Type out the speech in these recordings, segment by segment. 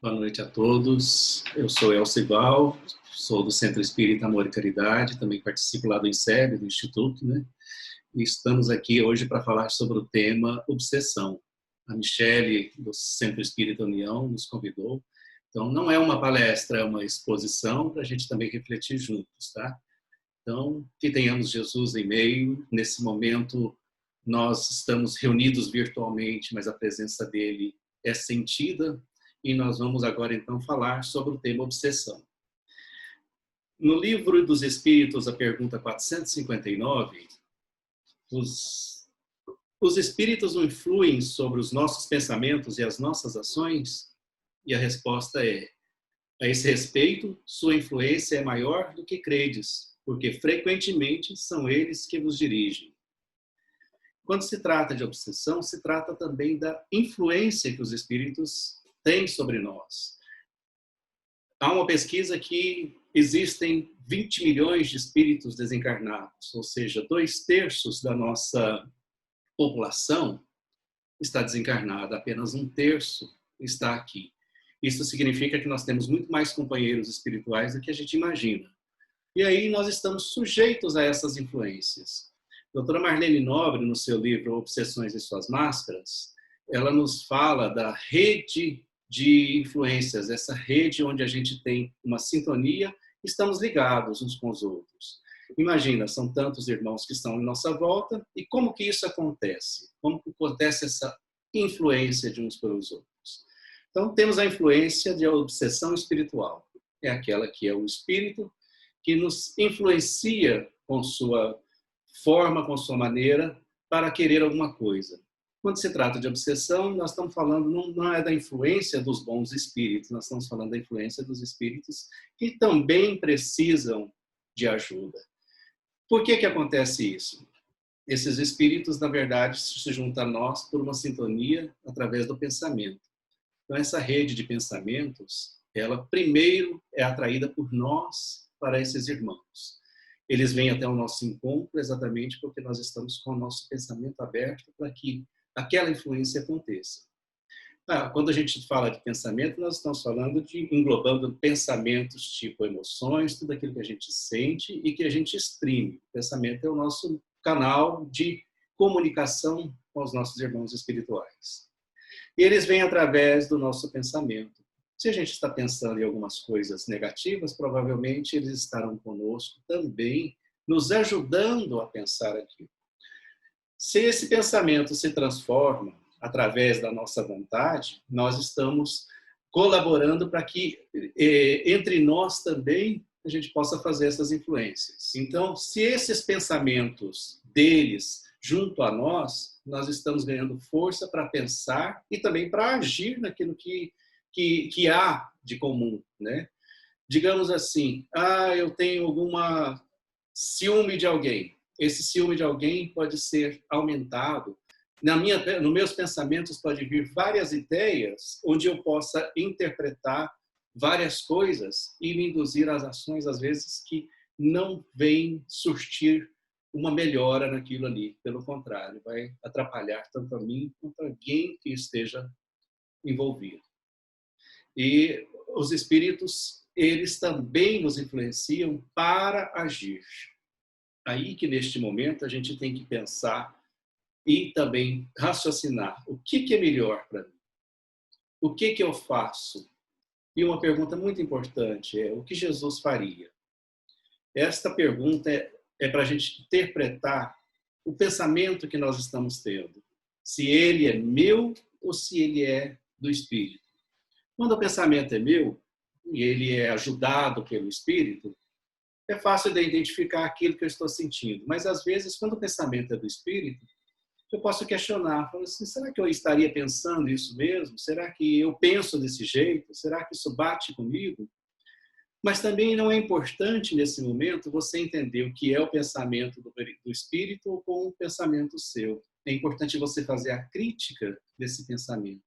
Boa noite a todos. Eu sou Elcival, sou do Centro Espírita Amor e Caridade, também participo lá do INSEB, do Instituto, né? E estamos aqui hoje para falar sobre o tema obsessão. A Michele, do Centro Espírita União, nos convidou. Então, não é uma palestra, é uma exposição para a gente também refletir juntos, tá? Então, que tenhamos Jesus em meio. Nesse momento, nós estamos reunidos virtualmente, mas a presença dele é sentida. E nós vamos agora, então, falar sobre o tema obsessão. No Livro dos Espíritos, a pergunta 459, os espíritos influem sobre os nossos pensamentos e as nossas ações? E a resposta é: a esse respeito, sua influência é maior do que credes, porque frequentemente são eles que vos dirigem. Quando se trata de obsessão, se trata também da influência que os espíritos têm sobre nós. Há uma pesquisa que existem 20 milhões de espíritos desencarnados, ou seja, 2/3 da nossa população está desencarnada, apenas 1/3 está aqui. Isso significa que nós temos muito mais companheiros espirituais do que a gente imagina. E aí nós estamos sujeitos a essas influências. A doutora Marlene Nobre, no seu livro Obsessões e Suas Máscaras, ela nos fala da rede de influências, essa rede onde a gente tem uma sintonia, estamos ligados uns com os outros. Imagina, são tantos irmãos que estão em nossa volta, e como que isso acontece? Como que acontece essa influência de uns pelos outros? Então, temos a influência de obsessão espiritual. É aquela que é o espírito que nos influencia com sua forma, com sua maneira, para querer alguma coisa. Quando se trata de obsessão, nós estamos falando, não é da influência dos bons espíritos, nós estamos falando da influência dos espíritos que também precisam de ajuda. Por que acontece isso? Esses espíritos, na verdade, se juntam a nós por uma sintonia através do pensamento. Então, essa rede de pensamentos, ela primeiro é atraída por nós para esses irmãos. Eles vêm até o nosso encontro exatamente porque nós estamos com o nosso pensamento aberto para que aquela influência aconteça. Quando a gente fala de pensamento, nós estamos falando de englobando pensamentos tipo emoções, tudo aquilo que a gente sente e que a gente exprime. O pensamento é o nosso canal de comunicação com os nossos irmãos espirituais. E eles vêm através do nosso pensamento. Se a gente está pensando em algumas coisas negativas, provavelmente eles estarão conosco também, nos ajudando a pensar aquilo. Se esse pensamento se transforma através da nossa vontade, nós estamos colaborando para que entre nós também a gente possa fazer essas influências. Então, se esses pensamentos deles junto a nós, nós estamos ganhando força para pensar e também para agir naquilo que há de comum, né? Digamos assim, eu tenho alguma ciúme de alguém. Esse ciúme de alguém pode ser aumentado. Nos meus pensamentos pode vir várias ideias onde eu possa interpretar várias coisas e me induzir às ações, às vezes, que não vêm surtir uma melhora naquilo ali. Pelo contrário, vai atrapalhar tanto a mim quanto alguém que esteja envolvido. E os espíritos, eles também nos influenciam para agir. Aí que neste momento a gente tem que pensar e também raciocinar o que é melhor para mim, o que eu faço. E uma pergunta muito importante é: o que Jesus faria? Esta pergunta é para a gente interpretar o pensamento que nós estamos tendo, se ele é meu ou se ele é do Espírito. Quando o pensamento é meu e ele é ajudado pelo Espírito, é fácil de identificar aquilo que eu estou sentindo. Mas, às vezes, quando o pensamento é do Espírito, eu posso questionar. Falo assim, será que eu estaria pensando isso mesmo? Será que eu penso desse jeito? Será que isso bate comigo? Mas também não é importante, nesse momento, você entender o que é o pensamento do Espírito ou com o pensamento seu. É importante você fazer a crítica desse pensamento.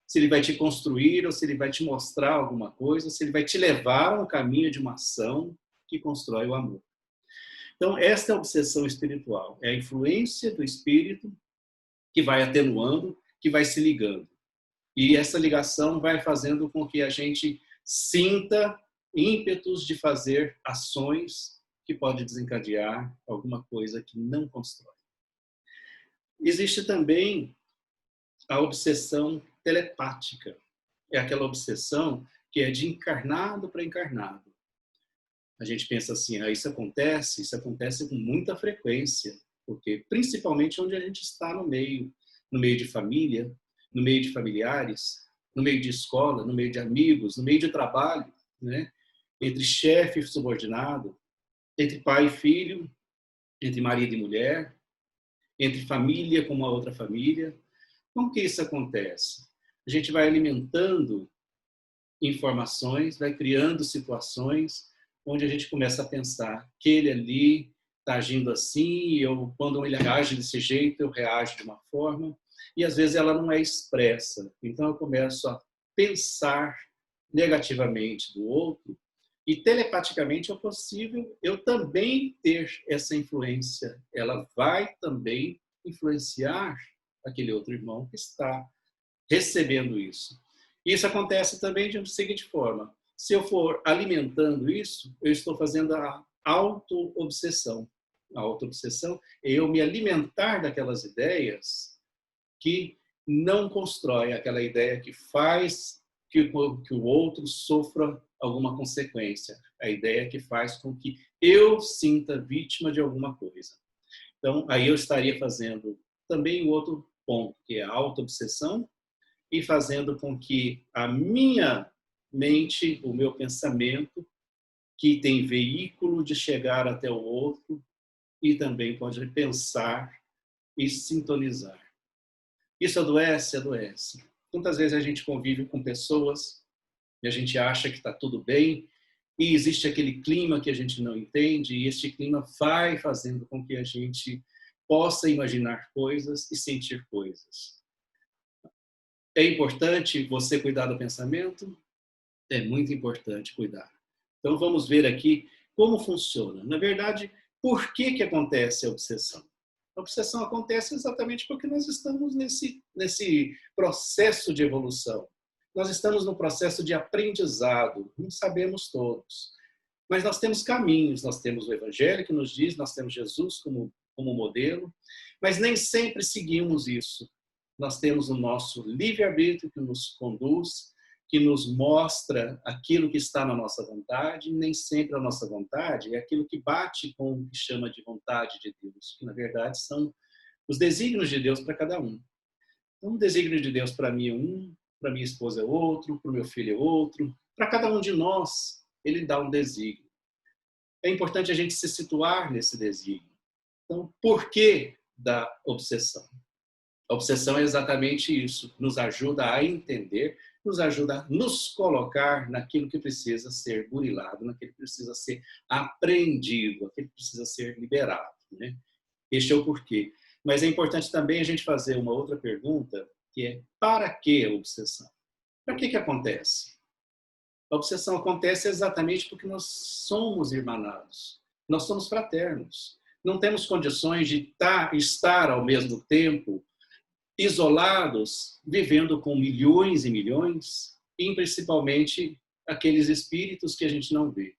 Se ele vai te construir ou se ele vai te mostrar alguma coisa, se ele vai te levar a um caminho de uma ação que constrói o amor. Então, esta é a obsessão espiritual. É a influência do espírito que vai atenuando, que vai se ligando. E essa ligação vai fazendo com que a gente sinta ímpetos de fazer ações que pode desencadear alguma coisa que não constrói. Existe também a obsessão telepática. É aquela obsessão que é de encarnado para encarnado. A gente pensa assim, isso acontece com muita frequência, porque principalmente onde a gente está no meio de família, no meio de familiares, no meio de escola, no meio de amigos, no meio de trabalho, né? Entre chefe e subordinado, entre pai e filho, entre marido e mulher, entre família com uma outra família. Como que isso acontece? A gente vai alimentando informações, vai criando situações onde a gente começa a pensar que ele ali está agindo assim, e quando ele age desse jeito, eu reajo de uma forma, e às vezes ela não é expressa. Então eu começo a pensar negativamente do outro, e telepaticamente é possível eu também ter essa influência. Ela vai também influenciar aquele outro irmão que está recebendo isso. Isso acontece também de seguinte forma: se eu for alimentando isso, eu estou fazendo a auto-obsessão. A auto-obsessão é eu me alimentar daquelas ideias que não constrói, aquela ideia que faz que o outro sofra alguma consequência, a ideia que faz com que eu sinta vítima de alguma coisa. Então, aí eu estaria fazendo também o outro ponto, que é a auto-obsessão, e fazendo com que a minha mente, o meu pensamento, que tem veículo de chegar até o outro e também pode pensar e sintonizar. Isso adoece? Adoece. Quantas vezes a gente convive com pessoas e a gente acha que está tudo bem e existe aquele clima que a gente não entende, e este clima vai fazendo com que a gente possa imaginar coisas e sentir coisas. É importante você cuidar do pensamento? É muito importante cuidar. Então vamos ver aqui como funciona. Na verdade, por que acontece a obsessão? A obsessão acontece exatamente porque nós estamos nesse processo de evolução. Nós estamos no processo de aprendizado, não sabemos todos. Mas nós temos caminhos, nós temos o Evangelho que nos diz, nós temos Jesus como modelo, mas nem sempre seguimos isso. Nós temos o nosso livre-arbítrio que nos conduz, que nos mostra aquilo que está na nossa vontade, e nem sempre a nossa vontade é aquilo que bate com o que chama de vontade de Deus, que na verdade são os desígnios de Deus para cada um. Então, o desígnio de Deus para mim é um, para minha esposa é outro, para o meu filho é outro, para cada um de nós ele dá um desígnio. É importante a gente se situar nesse desígnio. Então, por que da obsessão? A obsessão é exatamente isso, nos ajuda a entender, nos ajuda a nos colocar naquilo que precisa ser burilado, naquilo que precisa ser aprendido, aquilo que precisa ser liberado, né? Este é o porquê. Mas é importante também a gente fazer uma outra pergunta, que é: para que a obsessão? Para que acontece? A obsessão acontece exatamente porque nós somos irmanados, nós somos fraternos. Não temos condições de estar ao mesmo tempo isolados, vivendo com milhões e milhões, e principalmente aqueles espíritos que a gente não vê.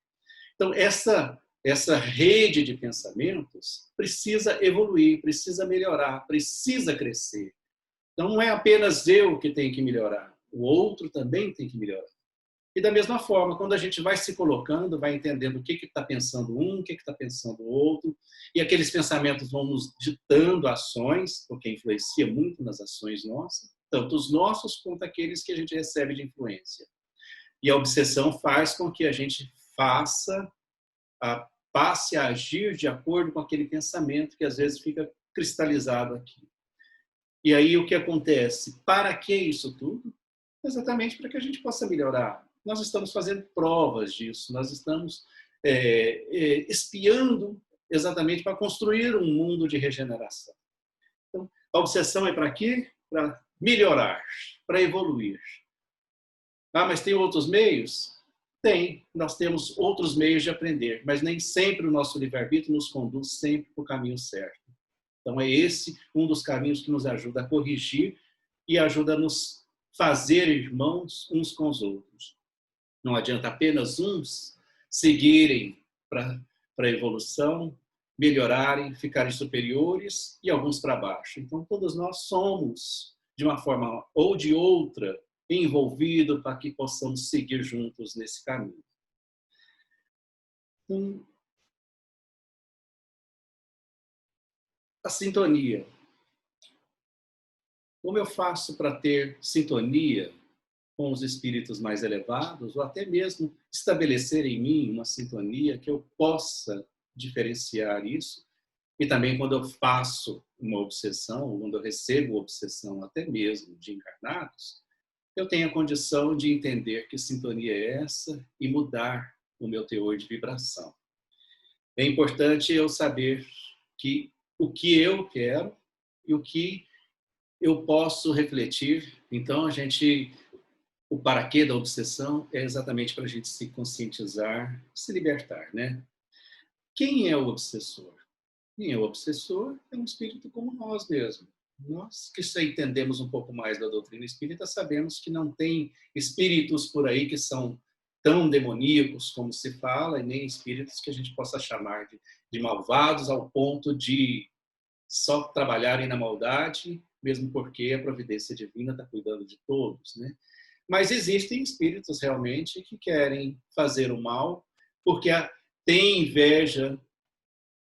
Então, essa rede de pensamentos precisa evoluir, precisa melhorar, precisa crescer. Então, não é apenas eu que tenho que melhorar, o outro também tem que melhorar. E da mesma forma, quando a gente vai se colocando, vai entendendo o que está pensando um, o que está pensando o outro, e aqueles pensamentos vão nos ditando ações, porque influencia muito nas ações nossas, tanto os nossos quanto aqueles que a gente recebe de influência. E a obsessão faz com que a gente passe a agir de acordo com aquele pensamento que às vezes fica cristalizado aqui. E aí o que acontece? Para que isso tudo? Exatamente para que a gente possa melhorar. Nós estamos fazendo provas disso, nós estamos espiando exatamente para construir um mundo de regeneração. Então, a obsessão é para quê? Para melhorar, para evoluir. Ah, mas tem outros meios? Tem. Nós temos outros meios de aprender, mas nem sempre o nosso livre-arbítrio nos conduz sempre para o caminho certo. Então, é esse um dos caminhos que nos ajuda a corrigir e ajuda a nos fazer irmãos uns com os outros. Não adianta apenas uns seguirem para a evolução, melhorarem, ficarem superiores e alguns para baixo. Então, todos nós somos, de uma forma ou de outra, envolvidos para que possamos seguir juntos nesse caminho. Então, a sintonia. Como eu faço para ter sintonia com os espíritos mais elevados, ou até mesmo estabelecer em mim uma sintonia que eu possa diferenciar isso? E também quando eu faço uma obsessão, quando eu recebo obsessão até mesmo de encarnados, eu tenho a condição de entender que sintonia é essa e mudar o meu teor de vibração. É importante eu saber que o que eu quero e o que eu posso refletir. Então, o para quê da obsessão é exatamente para a gente se conscientizar, se libertar, né? Quem é o obsessor? Quem é o obsessor é um espírito como nós mesmos. Nós que já entendemos um pouco mais da doutrina espírita, sabemos que não tem espíritos por aí que são tão demoníacos como se fala, e nem espíritos que a gente possa chamar de malvados ao ponto de só trabalharem na maldade, mesmo porque a providência divina está cuidando de todos, né? Mas existem espíritos realmente que querem fazer o mal porque tem inveja,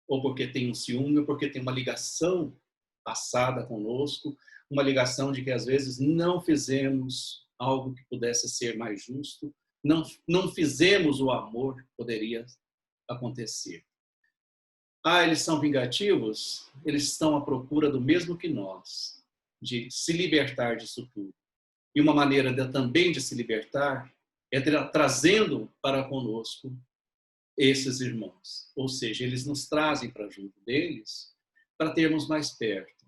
ou porque tem um ciúme, ou porque tem uma ligação passada conosco, uma ligação de que às vezes não fizemos algo que pudesse ser mais justo, não fizemos o amor que poderia acontecer. Eles são vingativos? Eles estão à procura do mesmo que nós, de se libertar disso tudo. E uma maneira também de se libertar é trazendo para conosco esses irmãos. Ou seja, eles nos trazem para junto deles para termos mais perto.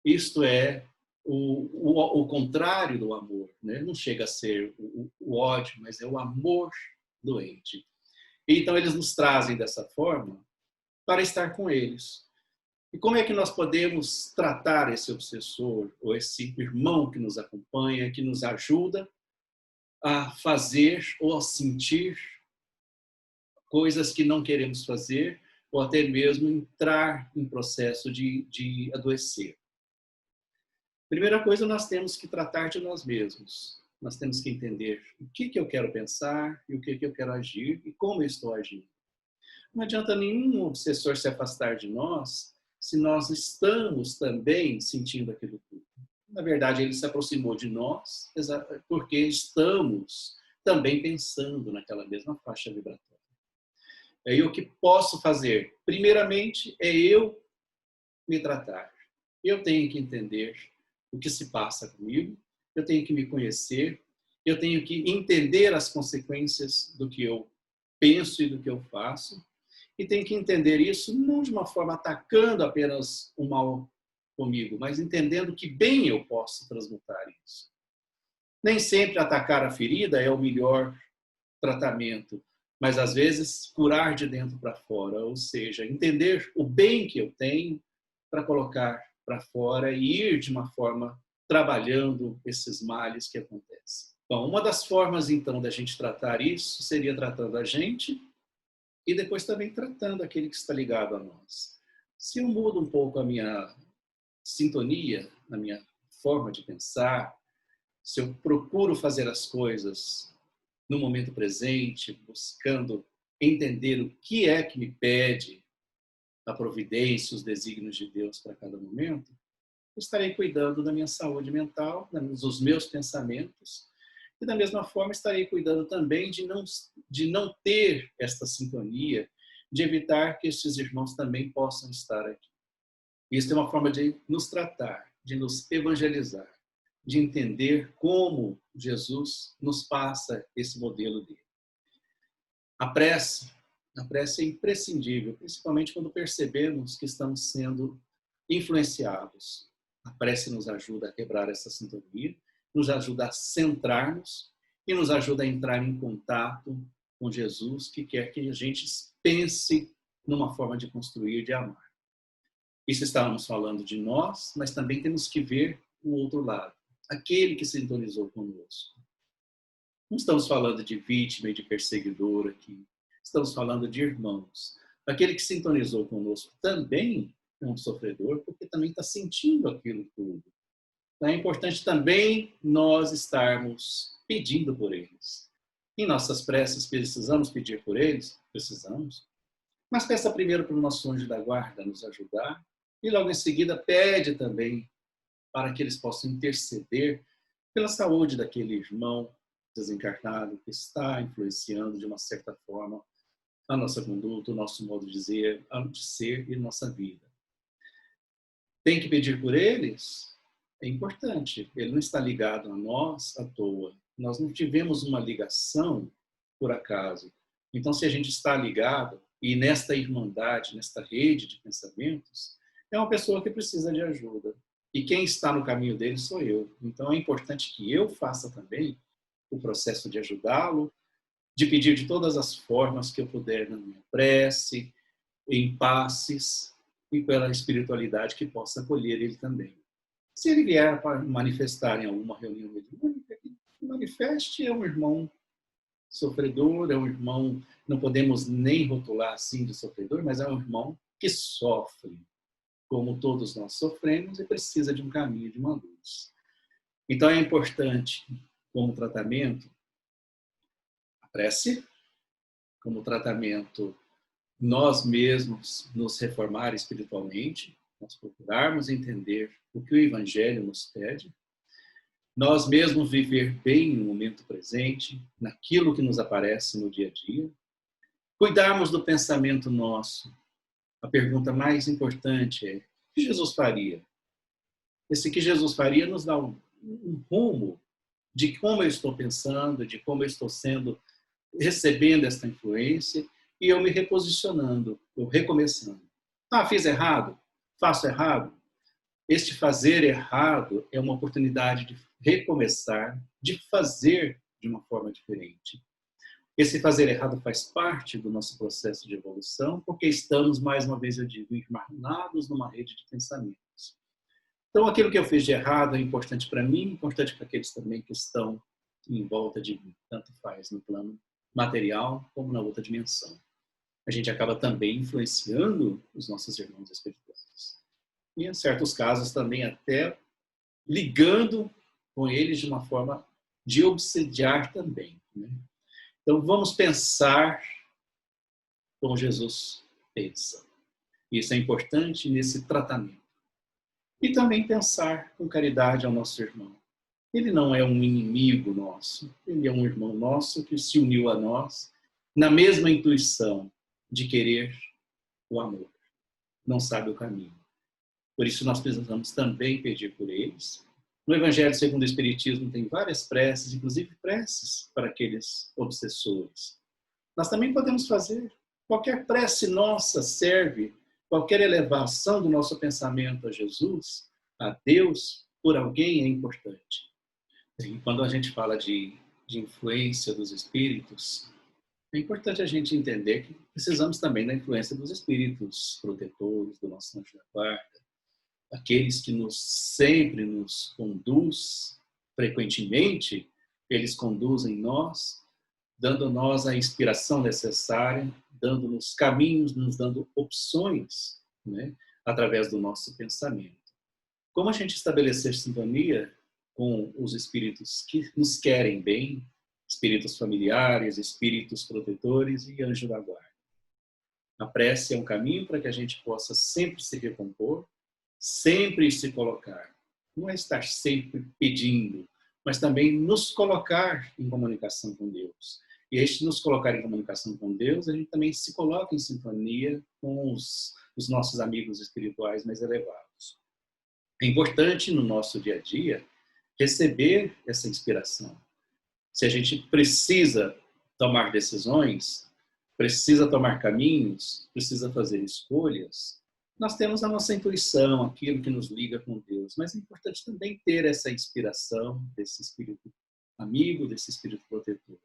Isto é o contrário do amor, né? Não chega a ser o ódio, mas é o amor doente. Então, eles nos trazem dessa forma para estar com eles. E como é que nós podemos tratar esse obsessor ou esse irmão que nos acompanha, que nos ajuda a fazer ou a sentir coisas que não queremos fazer ou até mesmo entrar em processo de adoecer? Primeira coisa, nós temos que tratar de nós mesmos. Nós temos que entender o que eu quero pensar e o que eu quero agir e como eu estou agindo. Não adianta nenhum obsessor se afastar de nós se nós estamos também sentindo aquilo tudo. Na verdade, ele se aproximou de nós porque estamos também pensando naquela mesma faixa vibratória. E o que posso fazer? Primeiramente, é eu me tratar. Eu tenho que entender o que se passa comigo, eu tenho que me conhecer, eu tenho que entender as consequências do que eu penso e do que eu faço, e tenho que entender isso não de uma forma atacando apenas o mal comigo, mas entendendo que bem eu posso transmutar isso. Nem sempre atacar a ferida é o melhor tratamento, mas às vezes curar de dentro para fora, ou seja, entender o bem que eu tenho para colocar para fora e ir de uma forma trabalhando esses males que acontecem. Bom, uma das formas então da gente tratar isso seria tratando a gente e depois também tratando aquele que está ligado a nós. Se eu mudo um pouco a minha sintonia, a minha forma de pensar, se eu procuro fazer as coisas no momento presente, buscando entender o que é que me pede a providência, os desígnios de Deus para cada momento, eu estarei cuidando da minha saúde mental, dos meus pensamentos, e da mesma forma estarei cuidando também de não ter esta sintonia, de evitar que esses irmãos também possam estar aqui. Isso é uma forma de nos tratar, de nos evangelizar, de entender como Jesus nos passa esse modelo dele. A prece é imprescindível, principalmente quando percebemos que estamos sendo influenciados. A prece nos ajuda a quebrar essa sintonia, nos ajuda a centrar-nos e nos ajuda a entrar em contato com Jesus, que quer que a gente pense numa forma de construir, de amar. Isso estávamos falando de nós, mas também temos que ver o outro lado. aquele que sintonizou conosco. Não estamos falando de vítima e de perseguidor aqui. Estamos falando de irmãos. Aquele que sintonizou conosco também é um sofredor, porque também está sentindo aquilo tudo. Então, é importante também nós estarmos pedindo por eles. Em nossas preces, precisamos pedir por eles? Precisamos. Mas peça primeiro para o nosso anjo da guarda nos ajudar. E logo em seguida pede também para que eles possam interceder pela saúde daquele irmão desencarnado que está influenciando de uma certa forma a nossa conduta, o nosso modo de ser e nossa vida. Tem que pedir por eles? É importante. Ele não está ligado a nós à toa. Nós não tivemos uma ligação por acaso. Então, se a gente está ligado e nesta irmandade, nesta rede de pensamentos, é uma pessoa que precisa de ajuda. E quem está no caminho dele sou eu. Então, é importante que eu faça também o processo de ajudá-lo, de pedir de todas as formas que eu puder na minha prece, em passes e pela espiritualidade que possa acolher ele também. Se ele vier para manifestar em alguma reunião mediúnica, que manifeste, é um irmão sofredor, é um irmão, não podemos nem rotular assim de sofredor, mas é um irmão que sofre, como todos nós sofremos, e precisa de um caminho, de uma luz. Então é importante, como tratamento, a prece, como tratamento, nós mesmos nos reformar espiritualmente, nós procurarmos entender o que o Evangelho nos pede, nós mesmos viver bem no momento presente, naquilo que nos aparece no dia a dia, cuidarmos do pensamento nosso. A pergunta mais importante é: o que Jesus faria? Esse que Jesus faria nos dá um rumo de como eu estou pensando, de como eu estou recebendo esta influência, e eu me reposicionando, eu recomeçando. Ah, fiz errado? Faço errado? Este fazer errado é uma oportunidade de recomeçar, de fazer de uma forma diferente. Esse fazer errado faz parte do nosso processo de evolução, porque estamos, mais uma vez eu digo, encarnados numa rede de pensamentos. Então, aquilo que eu fiz de errado é importante para mim, importante para aqueles também que estão em volta de mim, tanto faz no plano material como na outra dimensão. A gente acaba também influenciando os nossos irmãos espirituais. E, em certos casos, também até ligando com eles de uma forma de obsediar também. Né? Então, vamos pensar como Jesus pensa. Isso é importante nesse tratamento. E também pensar com caridade ao nosso irmão. Ele não é um inimigo nosso, ele é um irmão nosso que se uniu a nós na mesma intuição de querer o amor. Não sabe o caminho. Por isso nós precisamos também pedir por eles. No Evangelho segundo o Espiritismo tem várias preces, inclusive preces para aqueles obsessores. Nós também podemos fazer. Qualquer prece nossa serve, qualquer elevação do nosso pensamento a Jesus, a Deus, por alguém é importante. E quando a gente fala de influência dos espíritos, é importante a gente entender que precisamos também da influência dos espíritos protetores, do nosso anjo da guarda, aqueles que sempre nos conduz, frequentemente, eles conduzem nós, dando nós a inspiração necessária, dando-nos caminhos, nos dando opções, né, através do nosso pensamento. Como a gente estabelecer sintonia com os espíritos que nos querem bem, espíritos familiares, espíritos protetores e anjo da guarda. A prece é um caminho para que a gente possa sempre se recompor, sempre se colocar. Não é estar sempre pedindo, mas também nos colocar em comunicação com Deus. E este nos colocar em comunicação com Deus, a gente também se coloca em sintonia com os nossos amigos espirituais mais elevados. É importante no nosso dia a dia receber essa inspiração. Se a gente precisa tomar decisões, precisa tomar caminhos, precisa fazer escolhas, nós temos a nossa intuição, aquilo que nos liga com Deus. Mas é importante também ter essa inspiração desse espírito amigo, desse espírito protetor.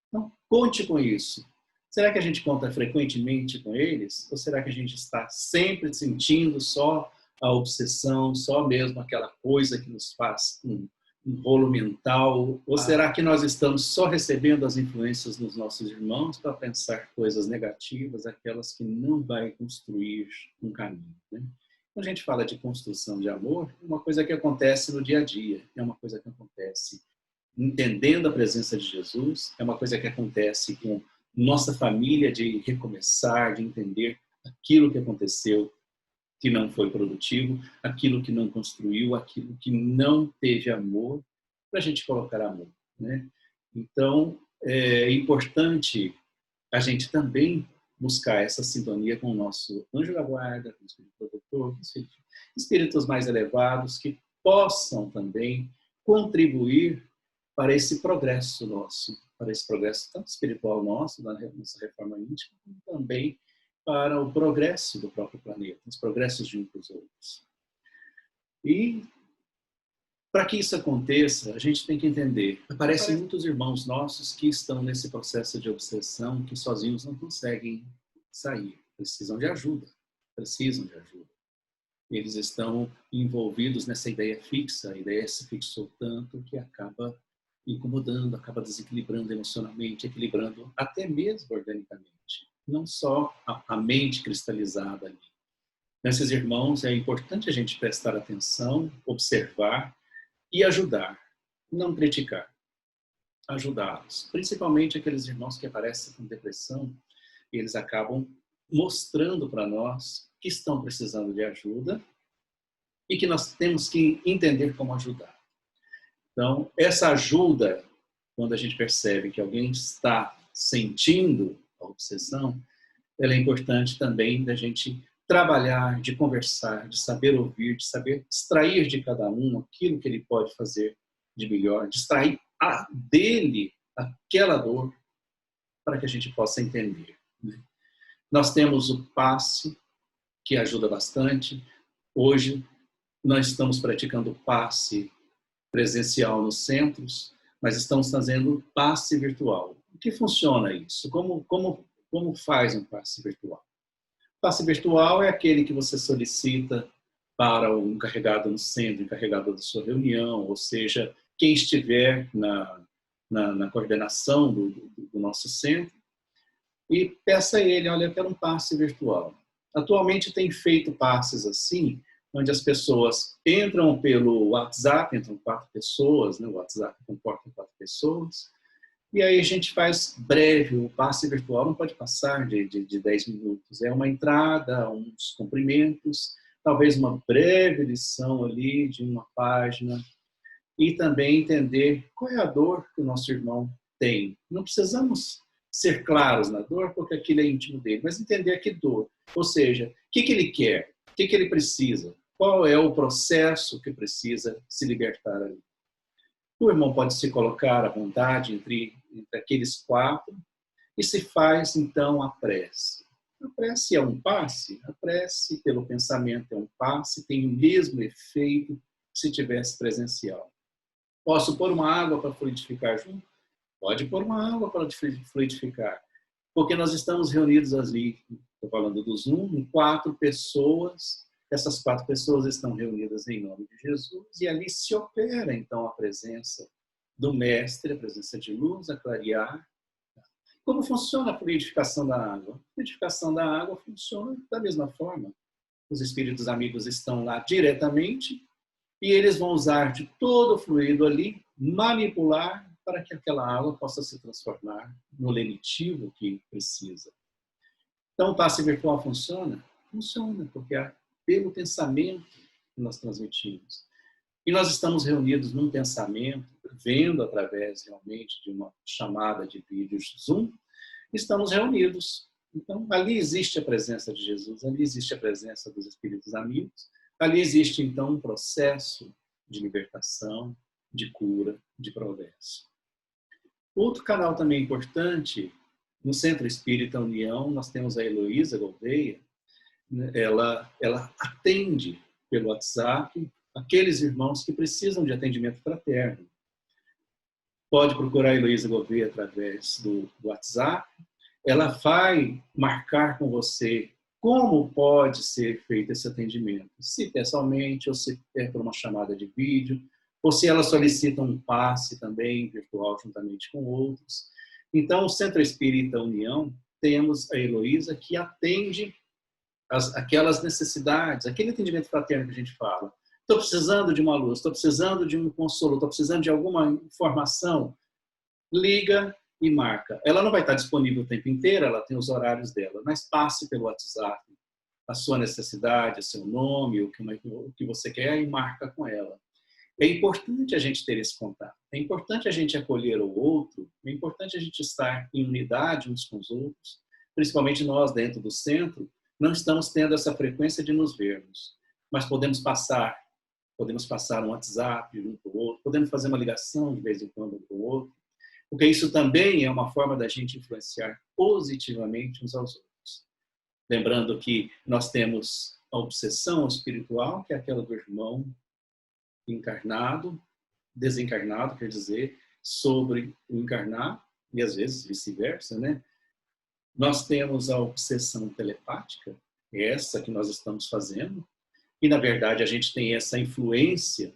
Então, conte com isso. Será que a gente conta frequentemente com eles? Ou será que a gente está sempre sentindo só a obsessão, só mesmo aquela coisa que nos faz um rolo mental? Ou será que nós estamos só recebendo as influências dos nossos irmãos para pensar coisas negativas, aquelas que não vai construir um caminho, né? Quando a gente fala de construção de amor, é uma coisa que acontece no dia a dia, é uma coisa que acontece entendendo a presença de Jesus, é uma coisa que acontece com nossa família, de recomeçar, de entender aquilo que aconteceu que não foi produtivo, aquilo que não construiu, aquilo que não teve amor, para a gente colocar amor, né? Então, é importante a gente também buscar essa sintonia com o nosso anjo da guarda, com o espírito protetor, com os espíritos mais elevados, que possam também contribuir para esse progresso nosso, para esse progresso tanto espiritual nosso, da nossa reforma íntima, como também para o progresso do próprio planeta, os progressos de uns dos outros. E, para que isso aconteça, a gente tem que entender, aparecem muitos irmãos nossos que estão nesse processo de obsessão, que sozinhos não conseguem sair, precisam de ajuda, Eles estão envolvidos nessa ideia fixa, a ideia se fixou tanto que acaba incomodando, acaba desequilibrando emocionalmente, equilibrando até mesmo organicamente. Não só a mente cristalizada ali. Nesses irmãos é importante a gente prestar atenção, observar e ajudar, não criticar, ajudá-los. Principalmente aqueles irmãos que aparecem com depressão, eles acabam mostrando para nós que estão precisando de ajuda e que nós temos que entender como ajudar. Então, essa ajuda, quando a gente percebe que alguém está sentindo a obsessão, ela é importante também da gente trabalhar, de conversar, de saber ouvir, de saber extrair de cada um aquilo que ele pode fazer de melhor, de extrair dele aquela dor para que a gente possa entender, né? Nós temos o passe, que ajuda bastante. Hoje, nós estamos praticando o passe presencial nos centros, mas estamos fazendo passe virtual. O que funciona isso? Como faz um passe virtual? O passe virtual é aquele que você solicita para o encarregado no centro, encarregado da sua reunião, ou seja, quem estiver na coordenação do nosso centro, e peça a ele, olha, eu quero um passe virtual. Atualmente tem feito passes assim, onde as pessoas entram pelo WhatsApp, entram 4 pessoas, né? O WhatsApp comporta 4 pessoas, e aí a gente faz breve, o passe virtual não pode passar de 10 minutos. É uma entrada, uns cumprimentos, talvez uma breve lição ali de uma página, e também entender qual é a dor que o nosso irmão tem. Não precisamos ser claros na dor, porque aquilo é íntimo dele, mas entender que dor, ou seja, o que ele quer, o que ele precisa, qual é o processo que precisa se libertar ali. O irmão pode se colocar à vontade entre aqueles 4 e se faz, então, a prece. A prece é um passe, a prece pelo pensamento é um passe, tem o mesmo efeito que se tivesse presencial. Posso pôr uma água para fluidificar junto? Pode pôr uma água para fluidificar. Porque nós estamos reunidos ali, estou falando do Zoom, 4 pessoas. Essas 4 pessoas estão reunidas em nome de Jesus e ali se opera, então, a presença do Mestre, a presença de luz, a clarear. Como funciona a fluidificação da água? A fluidificação da água funciona da mesma forma. Os espíritos amigos estão lá diretamente e eles vão usar de todo o fluido ali, manipular para que aquela água possa se transformar no lenitivo que precisa. Então, o passe virtual funciona? Funciona, porque pelo pensamento que nós transmitimos. E nós estamos reunidos num pensamento, vendo através realmente de uma chamada de vídeo Zoom, estamos reunidos. Então, ali existe a presença de Jesus, ali existe a presença dos espíritos amigos, ali existe, então, um processo de libertação, de cura, de progresso. Outro canal também importante, no Centro Espírita União, nós temos a Heloísa Gouveia. Ela atende pelo WhatsApp aqueles irmãos que precisam de atendimento fraterno. Pode procurar a Heloísa Gouveia através do WhatsApp. Ela vai marcar com você como pode ser feito esse atendimento. Se pessoalmente, ou se é por uma chamada de vídeo, ou se elas solicitam um passe também virtual juntamente com outros. Então, o Centro Espírita União, temos a Heloísa que atende aquelas necessidades, aquele atendimento fraterno que a gente fala. Estou precisando de uma luz, estou precisando de um consolo, estou precisando de alguma informação. Liga e marca. Ela não vai estar disponível o tempo inteiro, ela tem os horários dela, mas passe pelo WhatsApp a sua necessidade, o seu nome, o que você quer e marca com ela. É importante a gente ter esse contato, é importante a gente acolher o outro, é importante a gente estar em unidade uns com os outros, principalmente nós dentro do centro, não estamos tendo essa frequência de nos vermos, mas podemos passar um WhatsApp um para o outro, podemos fazer uma ligação de vez em quando um para o outro, porque isso também é uma forma da gente influenciar positivamente uns aos outros. Lembrando que nós temos a obsessão espiritual, que é aquela do irmão encarnado, desencarnado, quer dizer, sobre o encarnado, e às vezes vice-versa, né? Nós temos a obsessão telepática, essa que nós estamos fazendo, e na verdade a gente tem essa influência,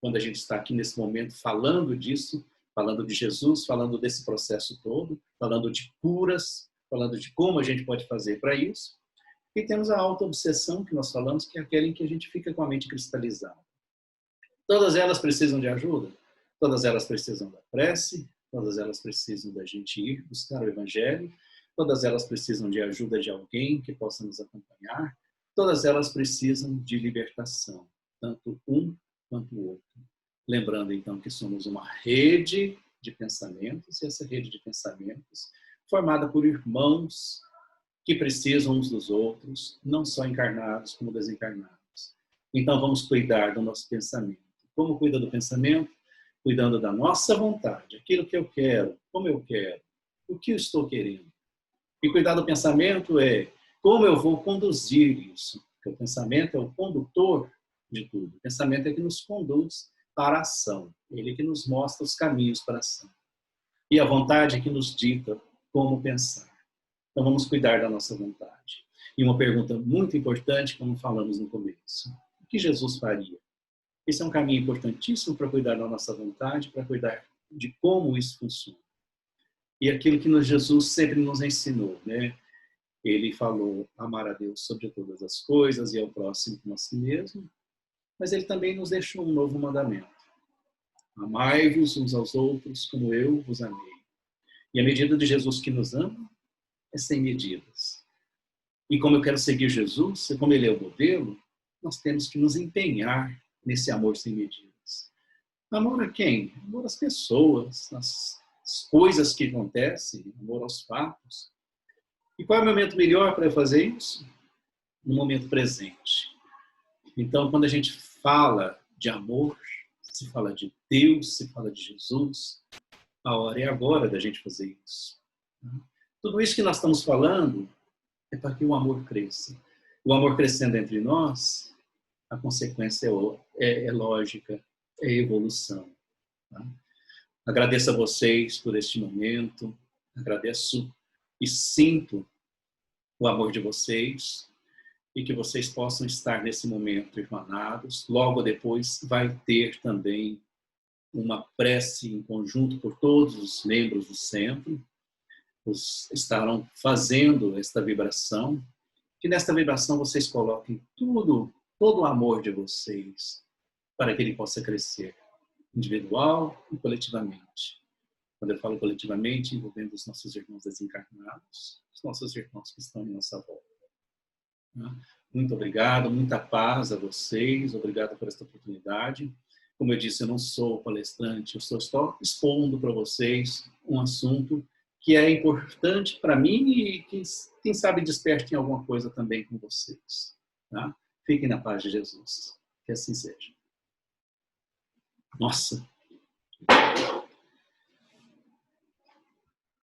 quando a gente está aqui nesse momento falando disso, falando de Jesus, falando desse processo todo, falando de curas, falando de como a gente pode fazer para isso. E temos a auto-obsessão que nós falamos, que é aquela em que a gente fica com a mente cristalizada. Todas elas precisam de ajuda, todas elas precisam da prece, todas elas precisam da gente ir buscar o Evangelho, todas elas precisam de ajuda de alguém que possa nos acompanhar, todas elas precisam de libertação, tanto um quanto o outro. Lembrando, então, que somos uma rede de pensamentos, e essa rede de pensamentos formada por irmãos que precisam uns dos outros, não só encarnados como desencarnados. Então, vamos cuidar do nosso pensamento. Como cuida do pensamento? Cuidando da nossa vontade, aquilo que eu quero, como eu quero, o que eu estou querendo. E cuidar do pensamento é como eu vou conduzir isso. Porque o pensamento é o condutor de tudo. O pensamento é que nos conduz para a ação. Ele é que nos mostra os caminhos para a ação. E a vontade é que nos dita como pensar. Então vamos cuidar da nossa vontade. E uma pergunta muito importante, como falamos no começo. O que Jesus faria? Esse é um caminho importantíssimo para cuidar da nossa vontade, para cuidar de como isso funciona. E aquilo que Jesus sempre nos ensinou, né? Ele falou amar a Deus sobre todas as coisas e ao próximo como a si mesmo, mas ele também nos deixou um novo mandamento. Amai-vos uns aos outros como eu vos amei. E a medida de Jesus que nos ama é sem medidas. E como eu quero seguir Jesus, e como ele é o modelo, nós temos que nos empenhar nesse amor sem medidas. Amor a quem? Amor às pessoas, às coisas que acontecem, amor aos fatos. E qual é o momento melhor para fazer isso? No momento presente. Então, quando a gente fala de amor, se fala de Deus, se fala de Jesus, a hora é agora da gente fazer isso. Tudo isso que nós estamos falando é para que o amor cresça. O amor crescendo entre nós, a consequência é lógica, é evolução. Tá? Agradeço a vocês por este momento, agradeço e sinto o amor de vocês e que vocês possam estar nesse momento irmanados. Logo depois vai ter também uma prece em conjunto por todos os membros do centro, estarão fazendo esta vibração, que nesta vibração vocês coloquem todo o amor de vocês para que ele possa crescer, individual e coletivamente. Quando eu falo coletivamente, envolvendo os nossos irmãos desencarnados, os nossos irmãos que estão em nossa volta. Muito obrigado, muita paz a vocês, obrigado por esta oportunidade. Como eu disse, eu não sou palestrante, eu estou só expondo para vocês um assunto que é importante para mim e que, quem sabe, despertem alguma coisa também com vocês. Tá? Fiquem na paz de Jesus. Que assim seja. Nossa!